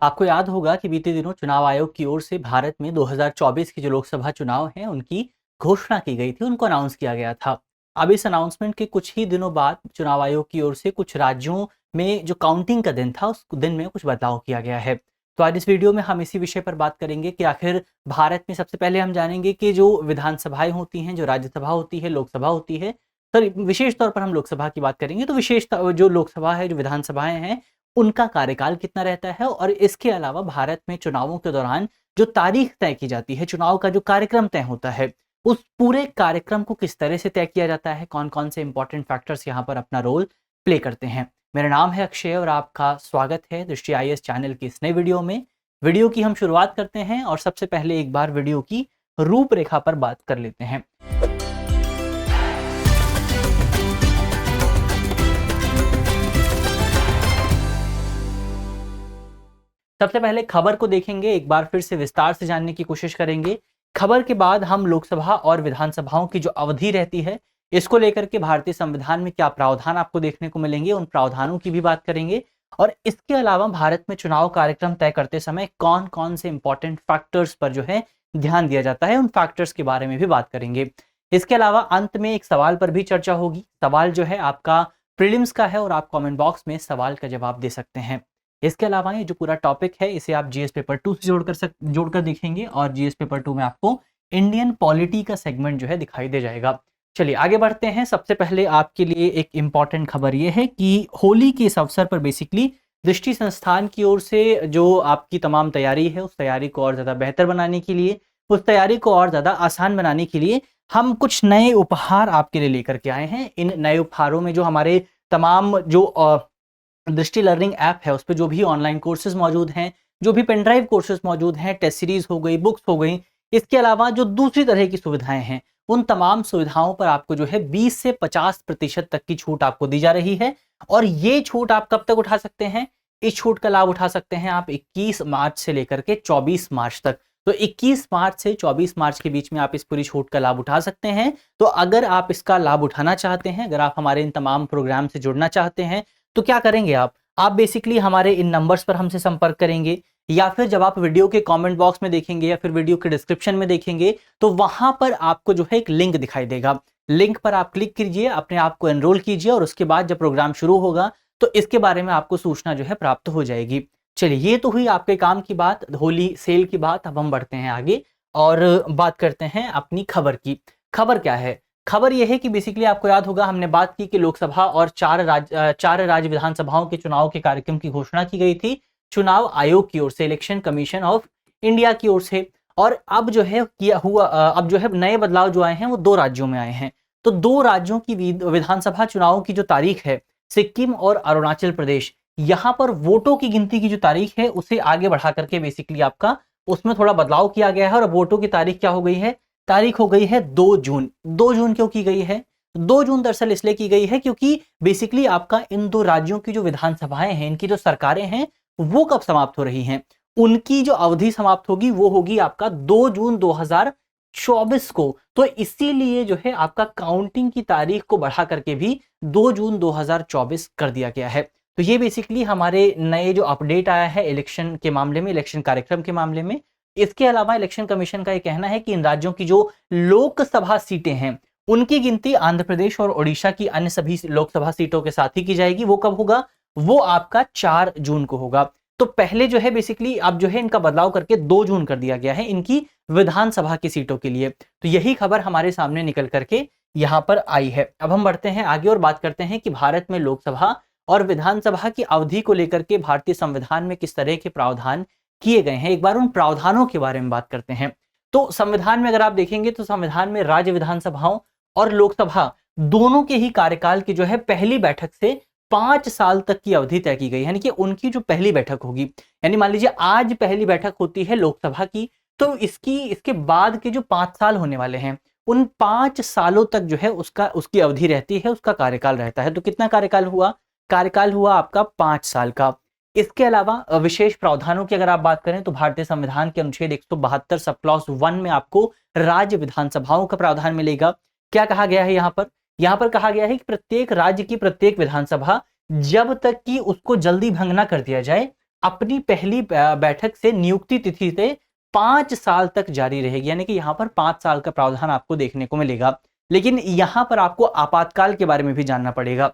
आपको याद होगा कि बीते दिनों चुनाव आयोग की ओर से भारत में 2024 के जो लोकसभा चुनाव हैं उनकी घोषणा की गई थी, उनको अनाउंस किया गया था। अब इस अनाउंसमेंट के कुछ ही दिनों बाद चुनाव आयोग की ओर से कुछ राज्यों में जो काउंटिंग का दिन था उस दिन में कुछ बदलाव किया गया है। तो आज इस वीडियो में हम इसी विषय पर बात करेंगे कि आखिर भारत में सबसे पहले हम जानेंगे कि जो विधानसभाएं होती हैं, जो राज्यसभा होती है, लोकसभा होती है, सॉरी विशेष तौर पर हम लोकसभा की बात करेंगे। तो विशेष जो लोकसभा है, जो विधानसभाएं हैं, उनका कार्यकाल कितना रहता है और इसके अलावा भारत में चुनावों के दौरान जो तारीख तय की जाती है, चुनाव का जो कार्यक्रम तय होता है, उस पूरे कार्यक्रम को किस तरह से तय किया जाता है, कौन-कौन से इंपॉर्टेंट फैक्टर्स यहाँ पर अपना रोल प्ले करते हैं। मेरा नाम है अक्षय और आपका स्वागत है दृष्टि आईएएस चैनल की इस नए वीडियो में। वीडियो की हम शुरुआत करते हैं और सबसे पहले एक बार वीडियो की रूपरेखा पर बात कर लेते हैं। सबसे पहले खबर को देखेंगे, एक बार फिर से विस्तार से जानने की कोशिश करेंगे। खबर के बाद हम लोकसभा और विधानसभाओं की जो अवधि रहती है, इसको लेकर के भारतीय संविधान में क्या प्रावधान आपको देखने को मिलेंगे, उन प्रावधानों की भी बात करेंगे। और इसके अलावा भारत में चुनाव कार्यक्रम तय करते समय कौन कौन से इंपॉर्टेंट फैक्टर्स पर जो है ध्यान दिया जाता है, उन फैक्टर्स के बारे में भी बात करेंगे। इसके अलावा अंत में एक सवाल पर भी चर्चा होगी। सवाल जो है आपका प्रीलिम्स का है और आप कमेंट बॉक्स में सवाल का जवाब दे सकते हैं। इसके अलावा ये जो पूरा टॉपिक है इसे आप जीएस पेपर 2 से जोड़कर देखेंगे और जीएस पेपर 2 में आपको इंडियन पॉलिटी का सेगमेंट जो है दिखाई दे जाएगा। चलिए आगे बढ़ते हैं। सबसे पहले आपके लिए एक इम्पॉर्टेंट खबर ये है कि होली के इस अवसर पर बेसिकली दृष्टि संस्थान की ओर से जो आपकी तमाम तैयारी है, उस तैयारी को और ज़्यादा बेहतर बनाने के लिए, उस तैयारी को और ज़्यादा आसान बनाने के लिए हम कुछ नए उपहार आपके लिए लेकर के आए हैं। इन नए उपहारों में जो हमारे तमाम जो दृष्टि लर्निंग ऐप है उस पे जो भी ऑनलाइन कोर्सेज मौजूद हैं, जो भी पेन ड्राइव कोर्सेज मौजूद हैं, टेस्ट सीरीज हो गई, बुक्स हो गई, इसके अलावा जो दूसरी तरह की सुविधाएं हैं, उन तमाम सुविधाओं पर आपको जो है 20 से 50% तक की छूट आपको दी जा रही है। और ये छूट आप कब तक उठा सकते हैं? इस छूट का लाभ उठा सकते हैं आप 21 मार्च से लेकर के 24 मार्च तक। तो 21 मार्च से 24 मार्च के बीच में आप इस पूरी छूट का लाभ उठा सकते हैं। तो अगर आप इसका लाभ उठाना चाहते हैं, अगर आप हमारे इन तमाम प्रोग्राम से जुड़ना चाहते हैं, तो क्या करेंगे आप बेसिकली हमारे इन नंबर्स पर हमसे संपर्क करेंगे, या फिर जब आप वीडियो के कमेंट बॉक्स में देखेंगे या फिर वीडियो के डिस्क्रिप्शन में देखेंगे तो वहां पर आपको जो है एक लिंक दिखाई देगा। लिंक पर आप क्लिक कीजिए, अपने आप को एनरोल कीजिए और उसके बाद जब प्रोग्राम शुरू होगा तो इसके बारे में आपको सूचना जो है प्राप्त हो जाएगी। चलिए, ये तो हुई आपके काम की बात, होली सेल की बात। अब हम बढ़ते हैं आगे और बात करते हैं अपनी खबर की। खबर क्या है? खबर यह है कि बेसिकली आपको याद होगा हमने बात की कि लोकसभा और चार राज्य विधानसभाओं के चुनाव के कार्यक्रम की घोषणा की गई थी चुनाव आयोग की ओर से, इलेक्शन कमीशन ऑफ इंडिया की ओर से। और अब जो है अब जो है नए बदलाव जो आए हैं वो 2 राज्यों में आए हैं। तो 2 राज्यों की विधानसभा चुनावों की जो तारीख है, सिक्किम और अरुणाचल प्रदेश, यहाँ पर वोटों की गिनती की जो तारीख है उसे आगे बढ़ा करके बेसिकली आपका उसमें थोड़ा बदलाव किया गया है। और वोटों की तारीख क्या हो गई है? तारीख हो गई है 2 जून। 2 जून क्यों की गई है? 2 जून दरअसल इसलिए की गई है क्योंकि बेसिकली आपका इन 2 राज्यों की जो विधानसभाएं हैं, इनकी जो सरकारें हैं, वो कब समाप्त हो रही हैं? उनकी जो अवधि समाप्त होगी वो होगी आपका 2 जून 2024 को। तो इसीलिए जो है आपका काउंटिंग की तारीख को बढ़ा करके भी 2 जून 2024 कर दिया गया है। तो ये बेसिकली हमारे नए जो अपडेट आया है इलेक्शन के मामले में, इलेक्शन कार्यक्रम के मामले में। इसके अलावा इलेक्शन कमीशन का ये कहना है कि इन राज्यों की जो लोकसभा सीटें हैं उनकी गिनती आंध्र प्रदेश और ओडिशा की अन्य सभी लोकसभा सीटों के साथ ही की जाएगी। वो कब होगा? वो आपका 4 जून को होगा। तो पहले जो है बेसिकली अब जो है इनका बदलाव करके 2 जून कर दिया गया है इनकी विधानसभा की सीटों के लिए। तो यही खबर हमारे सामने निकल करके यहां पर आई है। अब हम बढ़ते हैं आगे और बात करते हैं कि भारत में लोकसभा और विधानसभा की अवधि को लेकर के भारतीय संविधान में किस तरह के प्रावधान किए गए हैं। एक बार उन प्रावधानों के बारे में बात करते हैं। तो संविधान में अगर आप देखेंगे तो संविधान में राज्य विधानसभाओं और लोकसभा दोनों के ही कार्यकाल की जो है पहली बैठक से 5 साल तक की अवधि तय की गई। यानी कि उनकी जो पहली बैठक होगी, यानी मान लीजिए आज पहली बैठक होती है लोकसभा की, तो इसके बाद के जो 5 साल होने वाले हैं उन 5 सालों तक जो है उसकी अवधि रहती है, उसका कार्यकाल रहता है। तो कितना कार्यकाल हुआ? कार्यकाल हुआ आपका 5 साल का। इसके अलावा विशेष प्रावधानों की अगर आप बात करें तो भारतीय संविधान के अनुच्छेद 172 सब क्लॉज 1 में आपको राज्य विधानसभाओं का प्रावधान मिलेगा। क्या कहा गया है यहाँ पर? यहाँ पर कहा गया है कि प्रत्येक राज्य की प्रत्येक विधानसभा जब तक कि उसको जल्दी भंग ना कर दिया जाए अपनी पहली बैठक से नियुक्ति तिथि से 5 साल तक जारी रहेगी, यानी कि यहां पर 5 साल का प्रावधान आपको देखने को मिलेगा। लेकिन यहां पर आपको आपातकाल के बारे में भी जानना पड़ेगा।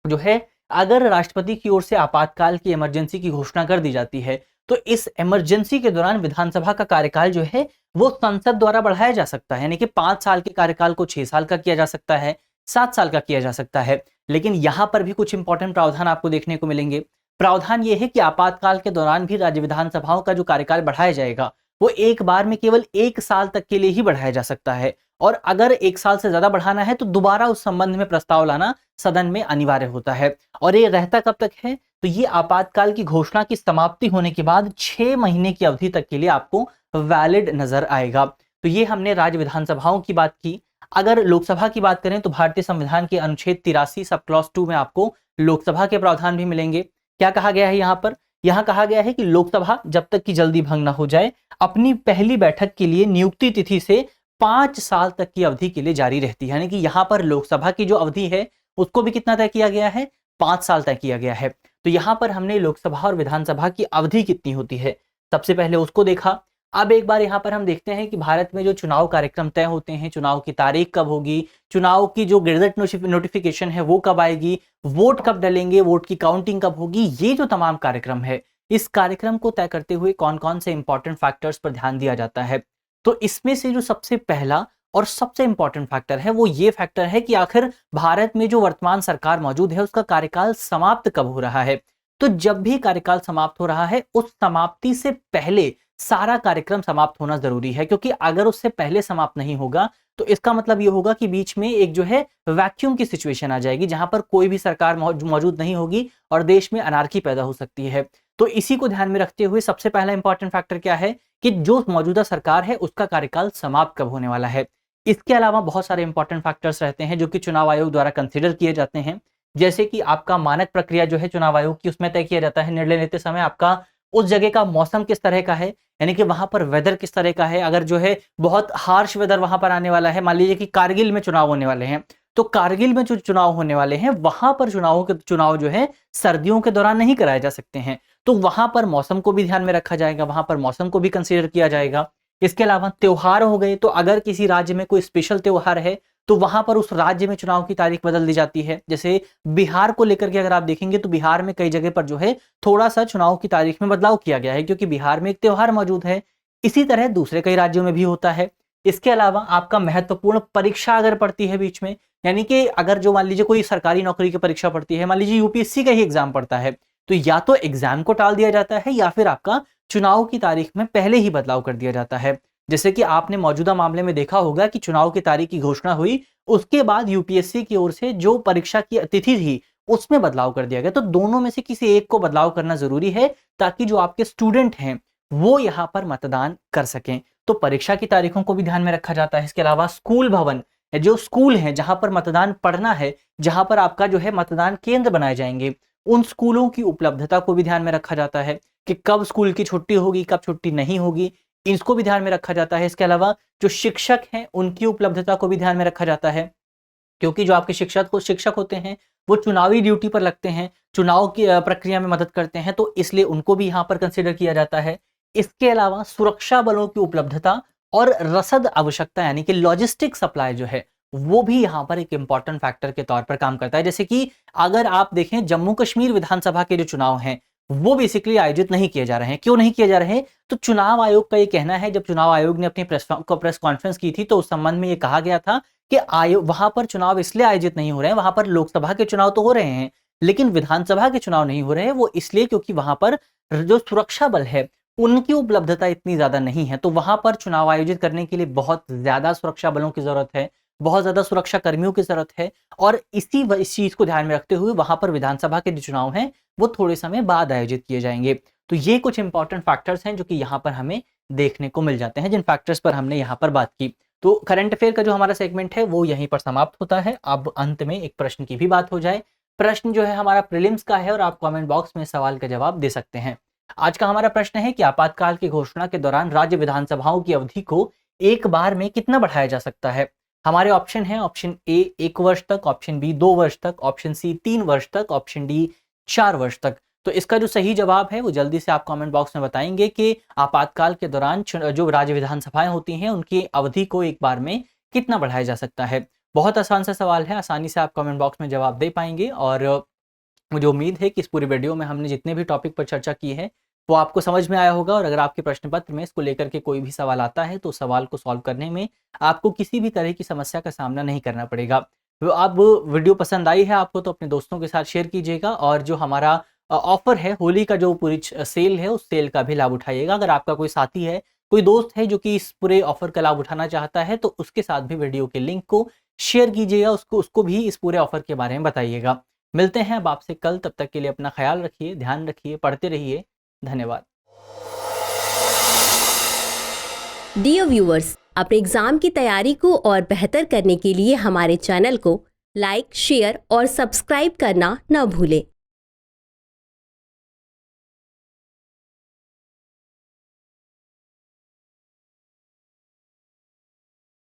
जो है, अगर राष्ट्रपति की ओर से आपातकाल की इमरजेंसी की घोषणा कर दी जाती है, तो इस इमरजेंसी के दौरान विधानसभा का कार्यकाल जो है वो संसद द्वारा बढ़ाया जा सकता है, यानी कि 5 साल के कार्यकाल को 6 साल का किया जा सकता है, 7 साल का किया जा सकता है। लेकिन यहां पर भी कुछ इंपॉर्टेंट प्रावधान आपको देखने को मिलेंगे। प्रावधान यह है कि आपातकाल के दौरान भी राज्य विधानसभाओं का जो कार्यकाल बढ़ाया जाएगा वो एक बार में केवल 1 साल तक के लिए ही बढ़ाया जा सकता है, और अगर 1 साल से ज्यादा बढ़ाना है तो दोबारा उस संबंध में प्रस्ताव लाना सदन में अनिवार्य होता है। और ये रहता कब तक है, तो ये आपातकाल की घोषणा की समाप्ति होने के बाद 6 महीने की अवधि तक के लिए आपको वैलिड नजर आएगा। तो ये हमने राज्य विधानसभाओं की बात की। अगर लोकसभा की बात करें तो भारतीय संविधान के अनुच्छेद 83 सब क्लॉज 2 में आपको लोकसभा के प्रावधान भी मिलेंगे। क्या कहा गया है यहाँ पर, यहाँ कहा गया है कि लोकसभा जब तक की जल्दी भंग न हो जाए अपनी पहली बैठक के लिए नियुक्ति तिथि से 5 साल तक की अवधि के लिए जारी रहती है, यानी कि यहां पर लोकसभा की जो अवधि है उसको भी कितना तय किया गया है, 5 साल तय किया गया है। तो यहां पर हमने लोकसभा और विधानसभा की अवधि कितनी होती है सबसे पहले उसको देखा। अब एक बार यहां पर हम देखते हैं कि भारत में जो चुनाव कार्यक्रम तय होते हैं, चुनाव की तारीख कब होगी, चुनाव की जो गैजेट नोटिफिकेशन है वो कब आएगी, वोट कब डलेंगे, वोट की काउंटिंग कब होगी, ये जो तमाम कार्यक्रम है, इस कार्यक्रम को तय करते हुए कौन कौन से इंपॉर्टेंट फैक्टर्स पर ध्यान दिया जाता है। तो इसमें से जो सबसे पहला और सबसे इंपॉर्टेंट फैक्टर है वो ये फैक्टर है कि आखिर भारत में जो वर्तमान सरकार मौजूद है उसका कार्यकाल समाप्त कब हो रहा है। तो जब भी कार्यकाल समाप्त हो रहा है उस समाप्ति से पहले सारा कार्यक्रम समाप्त होना जरूरी है, क्योंकि अगर उससे पहले समाप्त नहीं होगा तो इसका मतलब ये होगा कि बीच में एक जो है वैक्यूम की सिचुएशन आ जाएगी, जहां पर कोई भी सरकार मौजूद नहीं होगी और देश में अनार्की पैदा हो सकती है। तो इसी को ध्यान में रखते हुए सबसे पहला इंपॉर्टेंट फैक्टर क्या है कि जो मौजूदा सरकार है उसका कार्यकाल समाप्त कब होने वाला है। इसके अलावा बहुत सारे इंपॉर्टेंट फैक्टर्स रहते हैं जो कि चुनाव आयोग द्वारा कंसीडर किए जाते हैं, जैसे कि आपका मानक प्रक्रिया जो है चुनाव आयोग की, उसमें तय किया जाता है निर्णय लेते समय आपका उस जगह का मौसम किस तरह का है, यानी कि वहां पर वेदर किस तरह का है। अगर जो है बहुत हार्श वेदर वहां पर आने वाला है, मान लीजिए कि कारगिल में चुनाव होने वाले हैं, तो कारगिल में जो चुनाव होने वाले हैं वहां पर चुनाव जो है सर्दियों के दौरान नहीं कराए जा सकते हैं, तो वहां पर मौसम को भी ध्यान में रखा जाएगा, वहां पर मौसम को भी कंसीडर किया जाएगा। इसके अलावा त्योहार हो गए, तो अगर किसी राज्य में कोई स्पेशल त्योहार है तो वहां पर उस राज्य में चुनाव की तारीख बदल दी जाती है। जैसे बिहार को लेकर के अगर आप देखेंगे तो बिहार में कई जगह पर जो है थोड़ा सा चुनाव की तारीख में बदलाव किया गया है, क्योंकि बिहार में एक त्योहार मौजूद है। इसी तरह दूसरे कई राज्यों में भी होता है। इसके अलावा आपका महत्वपूर्ण परीक्षा अगर पड़ती है बीच में, यानी कि अगर जो मान लीजिए कोई सरकारी नौकरी की परीक्षा पड़ती है, मान लीजिए यूपीएससी का ही एग्जाम पड़ता है, तो या तो एग्जाम को टाल दिया जाता है या फिर आपका चुनाव की तारीख में पहले ही बदलाव कर दिया जाता है। जैसे कि आपने मौजूदा मामले में देखा होगा कि चुनाव की तारीख की घोषणा हुई, उसके बाद यूपीएससी की ओर से जो परीक्षा की तिथि थी उसमें बदलाव कर दिया गया। तो दोनों में से किसी एक को बदलाव करना जरूरी है ताकि जो आपके स्टूडेंट हैं वो यहाँ पर मतदान कर सकें। तो परीक्षा की तारीखों को भी ध्यान में रखा जाता है। इसके अलावा स्कूल भवन, जो स्कूल है जहां पर मतदान पढ़ना है, जहां पर आपका जो है मतदान केंद्र बनाए जाएंगे, उन स्कूलों की उपलब्धता को भी ध्यान में रखा जाता है कि कब स्कूल की छुट्टी होगी, कब छुट्टी नहीं होगी, इसको भी ध्यान में रखा जाता है। इसके अलावा जो शिक्षक हैं उनकी उपलब्धता को भी ध्यान में रखा जाता है, क्योंकि जो आपके शिक्षक होते हैं वो चुनावी ड्यूटी पर लगते हैं, चुनाव की प्रक्रिया में मदद करते हैं, तो इसलिए उनको भी यहाँ पर कंसिडर किया जाता है। इसके अलावा सुरक्षा बलों की उपलब्धता और रसद आवश्यकता, यानी कि लॉजिस्टिक सप्लाई जो है वो भी यहाँ पर एक इंपॉर्टेंट फैक्टर के तौर पर काम करता है। जैसे कि अगर आप देखें जम्मू कश्मीर विधानसभा के जो चुनाव हैं वो बेसिकली आयोजित नहीं किए जा रहे हैं। क्यों नहीं किए जा रहे हैं? तो चुनाव आयोग का ये कहना है, जब चुनाव आयोग ने अपनी प्रेस कॉन्फ्रेंस की थी तो उस संबंध में ये कहा गया था कि आयोग वहां पर चुनाव इसलिए आयोजित नहीं हो रहे हैं, वहां पर लोकसभा के चुनाव तो हो रहे हैं लेकिन विधानसभा के चुनाव नहीं हो रहे हैं, वो इसलिए क्योंकि वहां पर जो सुरक्षा बल है उनकी उपलब्धता इतनी ज्यादा नहीं है। तो वहां पर चुनाव आयोजित करने के लिए बहुत ज्यादा सुरक्षा बलों की जरूरत है, बहुत ज्यादा सुरक्षा कर्मियों की जरूरत है, और इस चीज को ध्यान में रखते हुए वहां पर विधानसभा के जो चुनाव हैं वो थोड़े समय बाद आयोजित किए जाएंगे। तो ये कुछ इंपॉर्टेंट फैक्टर्स हैं जो कि यहाँ पर हमें देखने को मिल जाते हैं, जिन फैक्टर्स पर हमने यहाँ पर बात की। तो करंट अफेयर का जो हमारा सेगमेंट है वो यहीं पर समाप्त होता है। अब अंत में एक प्रश्न की भी बात हो जाए। प्रश्न जो है हमारा प्रीलिम्स का है और आप कमेंट बॉक्स में सवाल का जवाब दे सकते हैं। आज का हमारा प्रश्न है कि आपातकाल की घोषणा के दौरान राज्य विधानसभाओं की अवधि को एक बार में कितना बढ़ाया जा सकता है। हमारे ऑप्शन है, ऑप्शन ए 1 वर्ष तक, ऑप्शन बी 2 वर्ष तक, ऑप्शन सी 3 वर्ष तक, ऑप्शन डी 4 वर्ष तक। तो इसका जो सही जवाब है वो जल्दी से आप कमेंट बॉक्स में बताएंगे कि आपातकाल के दौरान जो राज्य विधानसभाएं होती हैं उनकी अवधि को एक बार में कितना बढ़ाया जा सकता है। बहुत आसान सा सवाल है, आसानी से आप कमेंट बॉक्स में जवाब दे पाएंगे। और मुझे उम्मीद है कि इस पूरी वीडियो में हमने जितने भी टॉपिक पर चर्चा की है वो आपको समझ में आया होगा। और अगर आपके प्रश्न पत्र में इसको लेकर के कोई भी सवाल आता है तो उस सवाल को सॉल्व करने में आपको किसी भी तरह की समस्या का सामना नहीं करना पड़ेगा। तो आप वीडियो पसंद आई है आपको तो अपने दोस्तों के साथ शेयर कीजिएगा, और जो हमारा ऑफर है होली का जो पूरी सेल है उस सेल का भी लाभ उठाइएगा। अगर आपका कोई साथी है, कोई दोस्त है जो कि इस पूरे ऑफर का लाभ उठाना चाहता है तो उसके साथ भी वीडियो के लिंक को शेयर कीजिएगा, उसको भी इस पूरे ऑफर के बारे में बताइएगा। मिलते हैं अब आपसे कल, तब तक के लिए अपना ख्याल रखिए, ध्यान रखिए, पढ़ते रहिए। धन्यवाद। डियर व्यूअर्स, अपने एग्जाम की तैयारी को और बेहतर करने के लिए हमारे चैनल को लाइक, शेयर और सब्सक्राइब करना न भूलें।